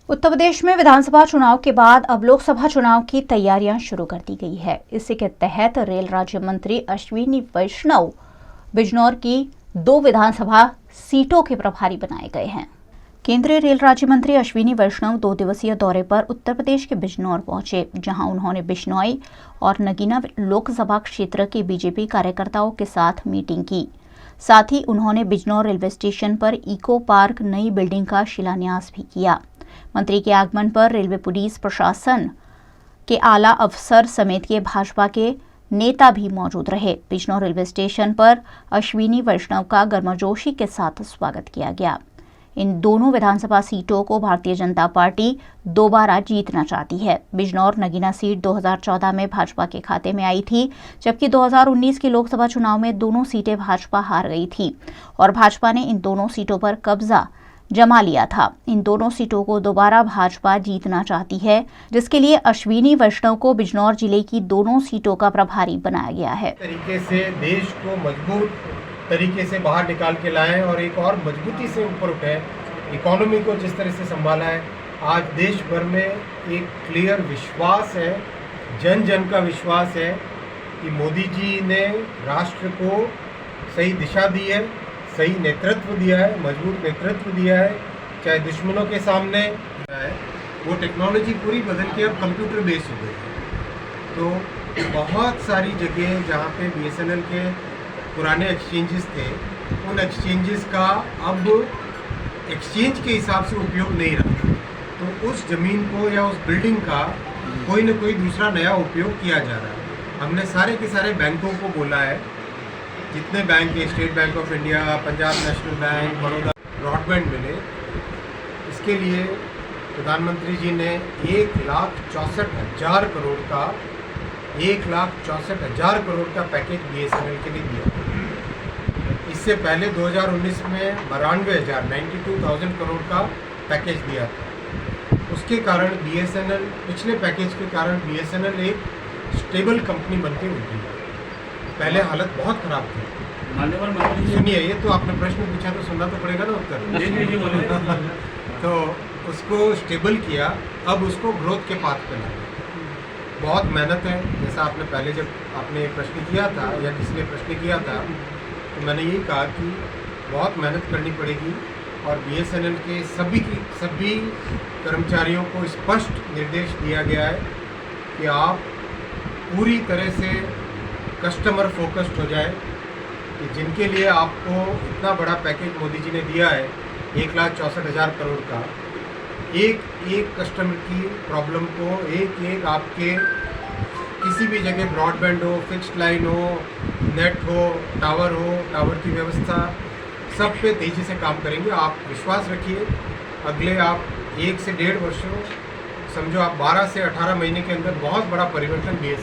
उत्तर प्रदेश में विधानसभा चुनाव के बाद अब लोकसभा चुनाव की तैयारियां शुरू कर दी गई है। इसी के तहत रेल राज्य मंत्री अश्विनी वैष्णव बिजनौर की 2 विधानसभा सीटों के प्रभारी बनाए गए हैं। केंद्रीय रेल राज्य मंत्री अश्विनी वैष्णव 2 दिवसीय दौरे पर उत्तर प्रदेश के बिजनौर पहुंचे, जहां उन्होंने बिश्नोई और नगीना लोकसभा क्षेत्र के बीजेपी कार्यकर्ताओं के साथ मीटिंग की। साथ ही उन्होंने बिजनौर रेलवे स्टेशन पर इको पार्क नई बिल्डिंग का शिलान्यास भी किया। मंत्री के आगमन पर रेलवे पुलिस प्रशासन के आला अफसर समेत के भाजपा के नेता भी मौजूद रहे। बिजनौर रेलवे स्टेशन पर अश्विनी वैष्णव का गर्मजोशी के साथ स्वागत किया गया। इन दोनों विधानसभा सीटों को भारतीय जनता पार्टी दोबारा जीतना चाहती है। बिजनौर नगीना सीट 2014 में भाजपा के खाते में आई थी, जबकि 2019 के लोकसभा चुनाव में दोनों सीटें भाजपा हार गई थी और भाजपा ने इन दोनों सीटों पर कब्जा जमा लिया था। इन दोनों सीटों को दोबारा भाजपा जीतना चाहती है, जिसके लिए अश्विनी वैष्णव को बिजनौर जिले की दोनों सीटों का प्रभारी बनाया गया है। तरीके से देश को मजबूत तरीके से बाहर निकाल के लाए और एक और मजबूती से ऊपर उठे। इकोनॉमी को जिस तरह से संभाला है, आज देश भर में एक क्लियर विश्वास है, जन जन का विश्वास है कि मोदी जी ने राष्ट्र को सही दिशा दी है, सही नेतृत्व दिया है, मजबूत नेतृत्व दिया है। चाहे दुश्मनों के सामने है, वो टेक्नोलॉजी पूरी बदल के अब कंप्यूटर बेस्ड हो गई है। तो बहुत सारी जगह जहाँ पे BSNL के पुराने एक्सचेंजेस थे, उन एक्सचेंजेस का अब एक्सचेंज के हिसाब से उपयोग नहीं रहा, तो उस ज़मीन को या उस बिल्डिंग का कोई ना कोई दूसरा नया उपयोग किया जा रहा है। हमने सारे के सारे बैंकों को बोला है, जितने बैंक है, state bank of India, Punjab national bank, Baroda, broadband मिले, इसके लिए प्रधानमंत्री जी ने 1,64,000 करोड़ का 1,64,000 करोड़ का पैकेज BSNL के लिए दिया। इससे पहले 2019 में 92,000 करोड़ का पैकेज दिया था। उसके कारण BSNL, पिछले पैकेज के कारण BSNL एक स्टेबल कंपनी बन के उठी। पहले हालत बहुत खराब थी। सुनिए, ये तो आपने प्रश्न पूछा तो सुनना तो पड़ेगा ना उत्तर। तो उसको स्टेबल किया, अब उसको ग्रोथ के पाथ पे लाया। बहुत मेहनत है, जैसा आपने पहले जब आपने प्रश्न किया था या किसी ने प्रश्न किया था, तो मैंने यही कहा कि बहुत मेहनत करनी पड़ेगी और BSNL के सभी कर्मचारियों को स्पष्ट निर्देश दिया गया है कि आप पूरी तरह से कस्टमर फोकस्ड हो जाए, कि जिनके लिए आपको इतना बड़ा पैकेज मोदी जी ने दिया है 1,64,000 करोड़ का, एक कस्टमर की प्रॉब्लम को एक आपके किसी भी जगह ब्रॉडबैंड हो, फिक्स्ड लाइन हो, नेट हो, टावर की व्यवस्था, सब पे तेज़ी से काम करेंगे। आप विश्वास रखिए, अगले आप 1 से 1.5 वर्षों, समझो आप 12 से 18 महीने के अंदर बहुत बड़ा परिवर्तन BSNL